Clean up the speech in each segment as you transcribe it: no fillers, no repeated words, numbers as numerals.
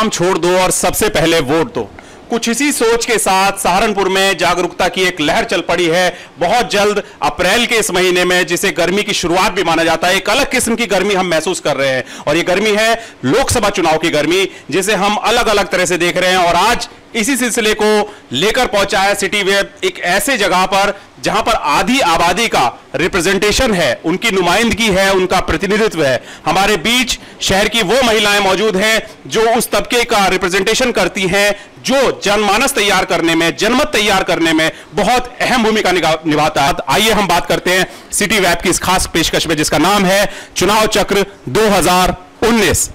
काम छोड़ दो और सबसे पहले वोट दो। कुछ इसी सोच के साथ सहारनपुर में जागरूकता की एक लहर चल पड़ी है। बहुत जल्द अप्रैल के इस महीने में, जिसे गर्मी की शुरुआत भी माना जाता है, एक अलग किस्म की गर्मी हम महसूस कर रहे हैं और ये गर्मी है लोकसभा चुनाव की गर्मी, जिसे हम अलग अलग तरह से देख रहे हैं। और आज इसी सिलसिले को लेकर पहुंचा है सिटी वेब एक ऐसे जगह पर जहां पर आधी आबादी का रिप्रेजेंटेशन है, उनकी नुमाइंदगी है, उनका प्रतिनिधित्व है। हमारे बीच शहर की वो महिलाएं मौजूद हैं जो उस तबके का रिप्रेजेंटेशन करती हैं, जो जनमानस तैयार करने में, जनमत तैयार करने में बहुत अहम भूमिका निभाता है। आइए हम बात करते हैं सिटी वेब की इस खास पेशकश में, जिसका नाम है चुनाव चक्र 2019।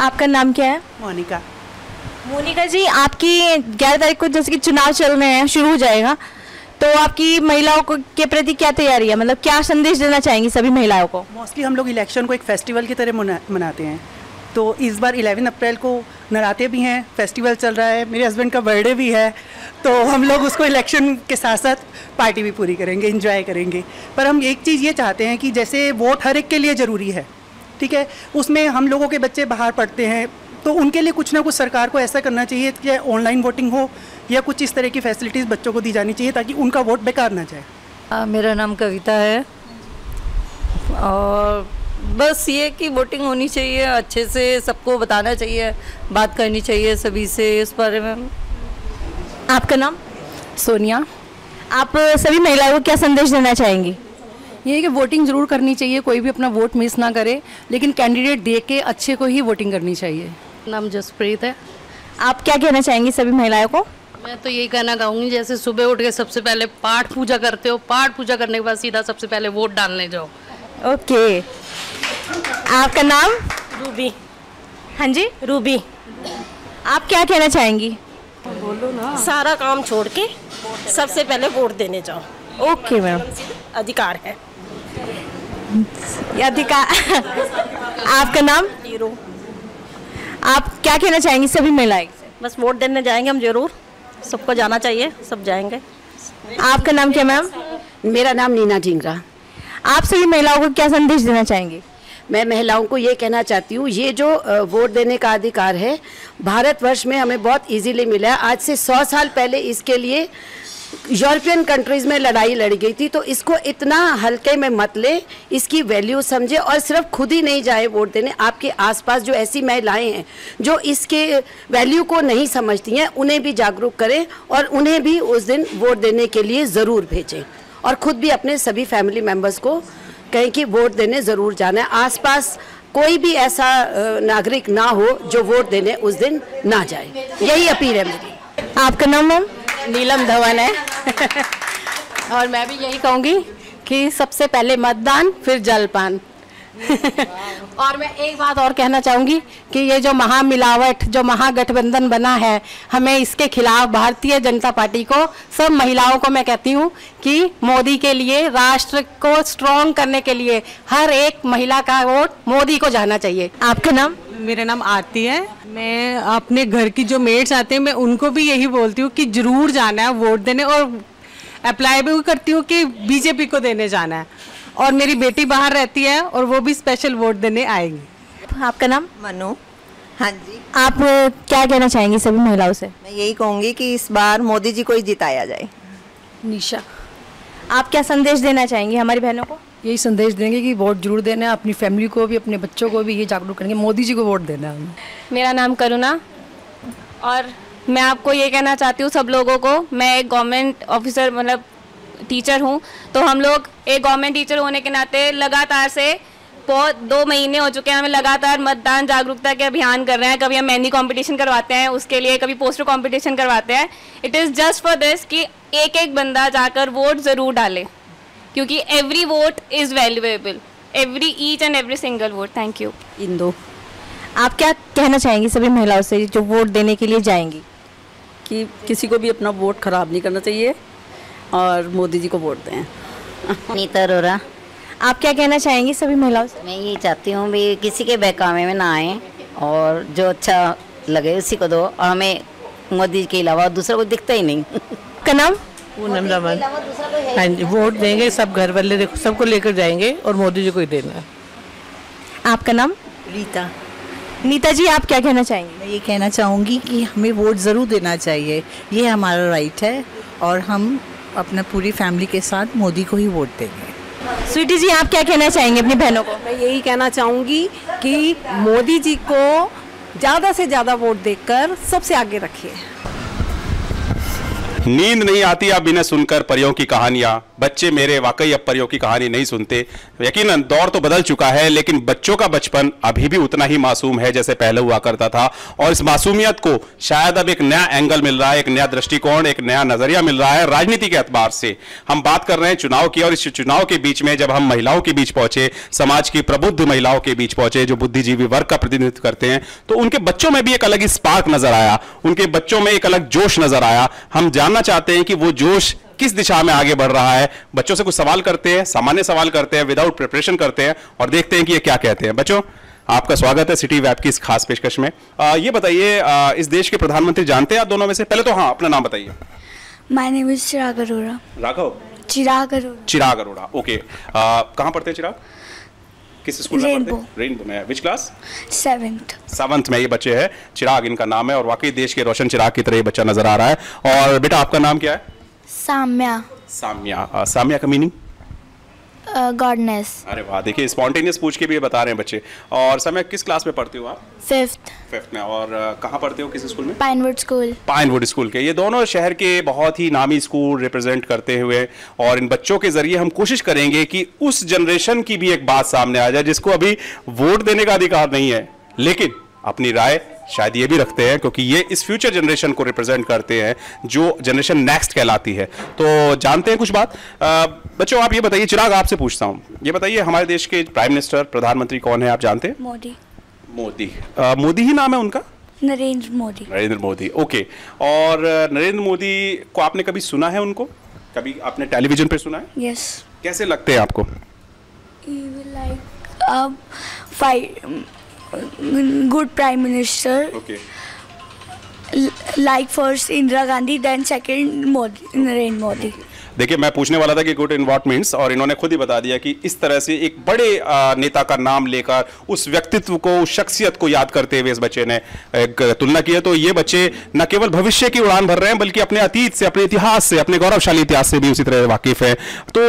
आपका नाम क्या है? मोनिका। मोनिका जी, आपकी 11 तारीख को जैसे कि चुनाव चल रहे हैं, शुरू हो जाएगा, तो आपकी महिलाओं को के प्रति क्या तैयारी है? मतलब क्या संदेश देना चाहेंगी सभी महिलाओं को? मोस्टली हम लोग इलेक्शन को एक फेस्टिवल की तरह मनाते हैं, तो इस बार 11 अप्रैल को नराते भी हैं, फेस्टिवल चल रहा है, मेरे हस्बैंड का बर्थडे भी है, तो हम लोग उसको इलेक्शन के साथ साथ पार्टी भी पूरी करेंगे, एंजॉय करेंगे। पर हम एक चीज़ ये चाहते हैं कि जैसे वोट हर एक के लिए ज़रूरी है, ठीक है, उसमें हम लोगों के बच्चे बाहर पढ़ते हैं, तो उनके लिए कुछ ना कुछ सरकार को ऐसा करना चाहिए कि ऑनलाइन वोटिंग हो या कुछ इस तरह की फैसिलिटीज़ बच्चों को दी जानी चाहिए ताकि उनका वोट बेकार ना जाए। मेरा नाम कविता है और बस ये कि वोटिंग होनी चाहिए, अच्छे से सबको बताना चाहिए, बात करनी चाहिए सभी से इस बारे में। आपका नाम? सोनिया। आप सभी महिलाओं को क्या संदेश देना चाहेंगी? ये है कि वोटिंग ज़रूर करनी चाहिए, कोई भी अपना वोट मिस ना करे, लेकिन कैंडिडेट देख के अच्छे को ही वोटिंग करनी चाहिए। नाम जसप्रीत है। आप क्या कहना चाहेंगी सभी महिलाओं को? मैं तो यही कहना चाहूँगी, जैसे सुबह उठ के सबसे पहले पाठ पूजा करते हो, पाठ पूजा करने के बाद सीधा सबसे पहले वोट डालने जाओ। ओके। आपका नाम? रूबी। हाँ जी, रूबी। आप क्या कहना चाहेंगी? बोलो ना। सारा काम छोड़ के सबसे पहले वोट देने जाओ। Okay ma'am. अधिकार है। अधिकार। आपका नाम? हीरो। आप क्या कहना चाहेंगी सभी महिलाएं? बस वोट देने जाएंगे हम जरूर, सबको जाना चाहिए, सब जाएंगे। आपका नाम क्या मैम? मेरा नाम नीना ढिंगरा। आप सभी महिलाओं को क्या संदेश देना चाहेंगे? मैं महिलाओं को ये कहना चाहती हूँ, ये जो वोट देने का अधिकार है भारतवर्ष में हमें बहुत इजीली मिला है। आज से 100 साल पहले इसके लिए यूरोपियन कंट्रीज़ में लड़ाई लड़ी गई थी, तो इसको इतना हल्के में मत ले, इसकी वैल्यू समझे और सिर्फ खुद ही नहीं जाए वोट देने, आपके आसपास जो ऐसी महिलाएं हैं जो इसके वैल्यू को नहीं समझती हैं, उन्हें भी जागरूक करें और उन्हें भी उस दिन वोट देने के लिए ज़रूर भेजें और ख़ुद भी अपने सभी फैमिली मेम्बर्स को कहें कि वोट देने ज़रूर जाना है। आसपास कोई भी ऐसा नागरिक ना हो जो वोट देने उस दिन ना जाए, यही अपील है मेरी। आपका नाम मैम? नीलम धवन है। और मैं भी यही कहूँगी कि सबसे पहले मतदान, फिर जलपान। और मैं एक बात और कहना चाहूँगी कि ये जो महामिलावट, जो महागठबंधन बना है, हमें इसके खिलाफ भारतीय जनता पार्टी को, सब महिलाओं को मैं कहती हूँ कि मोदी के लिए, राष्ट्र को स्ट्रॉन्ग करने के लिए हर एक महिला का वोट मोदी को जाना चाहिए। आपका नाम? मेरा नाम आरती है। मैं अपने घर की जो मेट्स आते हैं, मैं उनको भी यही बोलती हूँ कि ज़रूर जाना है वोट देने, और अप्लाई भी करती हूँ कि बीजेपी को देने जाना है। और मेरी बेटी बाहर रहती है और वो भी स्पेशल वोट देने आएगी। आपका नाम? मनु। हाँ जी। आप क्या कहना चाहेंगी सभी महिलाओं से? मैं यही कहूँगी कि इस बार मोदी जी को ही जिताया जाए। निशा। आप क्या संदेश देना चाहेंगी हमारी बहनों को? यही संदेश देंगे कि वोट जरूर देना है, अपनी फैमिली को भी, अपने बच्चों को भी ये जागरूक करेंगे, मोदी जी को वोट देना है। मेरा नाम करुणा और मैं आपको ये कहना चाहती हूँ सब लोगों को, मैं एक गवर्नमेंट ऑफिसर मतलब टीचर हूँ, तो हम लोग एक गवर्नमेंट टीचर होने के नाते लगातार से बहुत 2 महीने हो चुके हैं, हमें लगातार मतदान जागरूकता के अभियान कर रहे हैं। कभी हम मेहंदी कंपटीशन करवाते हैं उसके लिए, कभी पोस्टर कंपटीशन करवाते हैं। It is just for this कि एक एक बंदा जाकर वोट ज़रूर डाले, क्योंकि every vote is valuable, each and every single vote. Thank you. इंदो। आप क्या कहना चाहेंगी सभी महिलाओं से जो वोट देने के लिए जाएंगी? कि किसी को भी अपना वोट खराब नहीं करना चाहिए और मोदी जी को वोट दें। नीता अरोरा। आप क्या कहना चाहेंगी सभी महिलाओं से? मैं ये चाहती हूँ भी किसी के बहकावे में ना आए और जो अच्छा लगे उसी को दो, और हमें मोदी के अलावा दूसरा कोई दिखता ही नहीं। का नाम? पूनम रमन। हाँ जी, वोट देंगे, सब घर वाले सबको लेकर जाएंगे और मोदी जी को ही देना है। आपका नाम? रीता। नीता जी, आप क्या कहना चाहेंगे? मैं ये कहना चाहूँगी कि हमें वोट ज़रूर देना चाहिए, ये हमारा राइट है और हम अपना पूरी फैमिली के साथ मोदी को ही वोट देंगे। स्वीटी जी, आप क्या कहना चाहेंगे अपनी बहनों को? मैं यही कहना चाहूँगी कि मोदी जी को ज़्यादा से ज़्यादा वोट देकर सबसे आगे रखिए। नींद नहीं आती अब इन्हें सुनकर परियों की कहानियां। बच्चे मेरे वाकई अब परियों की कहानी नहीं सुनते। यकीनन दौर तो बदल चुका है, लेकिन बच्चों का बचपन अभी भी उतना ही मासूम है जैसे पहले हुआ करता था। और इस मासूमियत को शायद अब एक नया एंगल मिल रहा है, एक नया दृष्टिकोण, एक नया नजरिया मिल रहा है राजनीति के एतबार से। हम बात कर रहे हैं चुनाव की, और इस चुनाव के बीच में जब हम महिलाओं के बीच पहुंचे, समाज की प्रबुद्ध महिलाओं के बीच पहुंचे जो बुद्धिजीवी वर्ग का प्रतिनिधित्व करते हैं, तो उनके बच्चों में भी एक अलग ही स्पार्क नजर आया, उनके बच्चों में एक अलग जोश नजर आया। हम जानना चाहते हैं कि वो जोश किस दिशा में आगे बढ़ रहा है। बच्चों से कुछ सवाल करते हैं, सामान्य सवाल करते हैं, विदाउट प्रिपरेशन करते हैं, और देखते हैं कि ये क्या कहते हैं। बच्चों, आपका स्वागत है सिटी वेब की इस खास पेशकश में। ये बताइए, इस देश के प्रधानमंत्री जानते हैं आप दोनों में से? पहले तो हाँ, अपना नाम बताइए। My name is Chirag Arora. Raghav? Chirag Arora. Chirag Arora, okay. कहाँ पढ़ते हैं चिराग? किस स्कूल में पढ़ते हैं? रेनबो में। Which class? 7th में ये बच्चे हैं। चिराग इनका नाम है, और वाकई देश के रोशन चिराग की तरह ये बच्चा नजर आ रहा है। और बेटा, आपका नाम क्या है? साम्या। साम्या। साम्या का मीनिंग? गॉडनेस। अरे वाह, देखिए स्पॉन्टेनियस पूछ के भी ये बता रहे हैं बच्चे। और साम्या, किस क्लास में पढ़ते हो आप? 5th में। और कहाँ पढ़ते हो, किस स्कूल में? Pinewood school. पाइनवुड स्कूल के। ये दोनों शहर के बहुत ही नामी स्कूल रिप्रेजेंट करते हुए, और इन बच्चों के जरिए हम कोशिश करेंगे कि उस जनरेशन की भी एक बात सामने आ जाए जिसको अभी वोट देने का अधिकार नहीं है, लेकिन अपनी राय शायद ये भी रखते हैं, क्योंकि ये इस फ्यूचर जनरेशन को रिप्रेजेंट करते हैं जो जनरेशन नेक्स्ट कहलाती है। तो जानते हैं कुछ बात। बच्चों, आप ये बताइए, चिराग आपसे पूछता हूँ, ये बताइए हमारे देश के प्राइम मिनिस्टर, प्रधानमंत्री कौन है, आप जानते हैं? मोदी। मोदी। मोदी ही नाम है उनका? नरेंद्र मोदी। नरेंद्र मोदी, ओके। और नरेंद्र मोदी को आपने कभी सुना है उनको? कभी आपने टेलीविजन पे सुना है? यस। कैसे लगते हैं आपको? Good Prime Minister. Okay. Like first Indira Gandhi, then second Narendra Modi. देखिए, मैं पूछने वाला था कि गुड इन व्हाट मीन्स, और इन्होंने खुद ही बता दिया कि इस तरह से एक बड़े नेता का नाम लेकर उस व्यक्तित्व को, उस शख्सियत को याद करते हुए इस बच्चे ने एक तुलना की है। तो ये बच्चे न केवल भविष्य की उड़ान भर रहे हैं, बल्कि अपने अतीत से, अपने इतिहास से, अपने गौरवशाली इतिहास से भी उसी तरह वाकिफ है। तो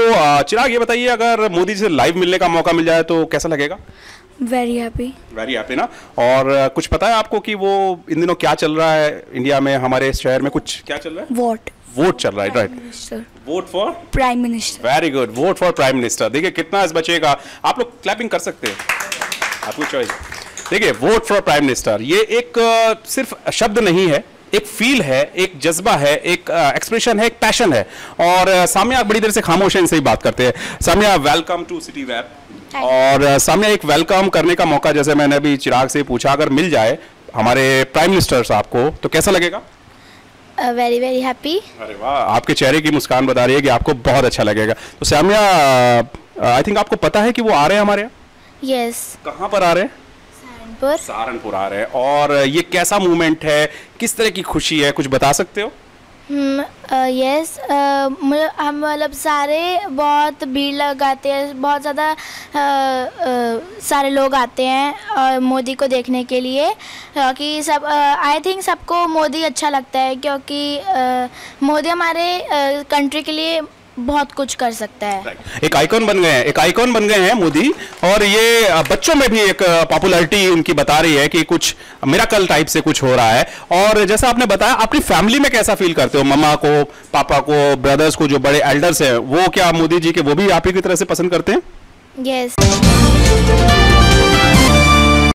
चिराग, ये बताइए, अगर मोदी जी से लाइव मिलने का मौका मिल जाए तो कैसा लगेगा? Very happy. वेरी हैप्पी ना। और कुछ पता है आपको कि वो इन दिनों क्या चल रहा है इंडिया में, हमारे शहर में कुछ क्या चल रहा है? वोट चल रहा है, right? Vote for prime minister. Very good, vote for prime minister. देखिए कितना इस बच्चे का, आप लोग क्लैपिंग कर सकते हैं, आपको चॉइस। देखिए, वोट फॉर प्राइम मिनिस्टर, ये एक सिर्फ शब्द नहीं है, एक फील है, एक जज्बा है, एक एक्सप्रेशन है, एक पैशन है। और साम्या, आप बड़ी देर से खामोश हैं, इनसे ही बात करते हैं। Samya, welcome to city web. और सामने एक वेलकम करने का मौका, जैसे मैंने अभी चिराग से पूछा, अगर मिल जाए हमारे प्राइम मिनिस्टर साहब को, तो कैसा लगेगा? Very very happy. अरे वाह, आपके चेहरे की मुस्कान बता रही है कि आपको बहुत अच्छा लगेगा। तो साम्या, आई थिंक आपको पता है कि वो आ रहे हैं हमारे यहाँ? यस। कहाँ पर आ रहे हैं? सहारनपुर आ रहे हैं। और ये कैसा मूवमेंट है, किस तरह की खुशी है, कुछ बता सकते हो? यस, हम मतलब सारे बहुत भीड़ लगाते हैं, बहुत ज़्यादा सारे लोग आते हैं मोदी को देखने के लिए, क्योंकि सब आई थिंक सबको मोदी अच्छा लगता है, क्योंकि मोदी हमारे कंट्री के लिए बहुत कुछ कर सकता है। एक आइकॉन बन गए हैं मोदी, और ये बच्चों में भी एक पॉपुलैरिटी उनकी बता रही है कि कुछ मिरेकल टाइप से कुछ हो रहा है। और जैसा आपने बताया, अपनी फैमिली में कैसा फील करते हो? मम्मा को, पापा को, ब्रदर्स को, जो बड़े एल्डर्स हैं, वो क्या मोदी जी के, वो भी आप ही की तरह से पसंद करते हैं? यस।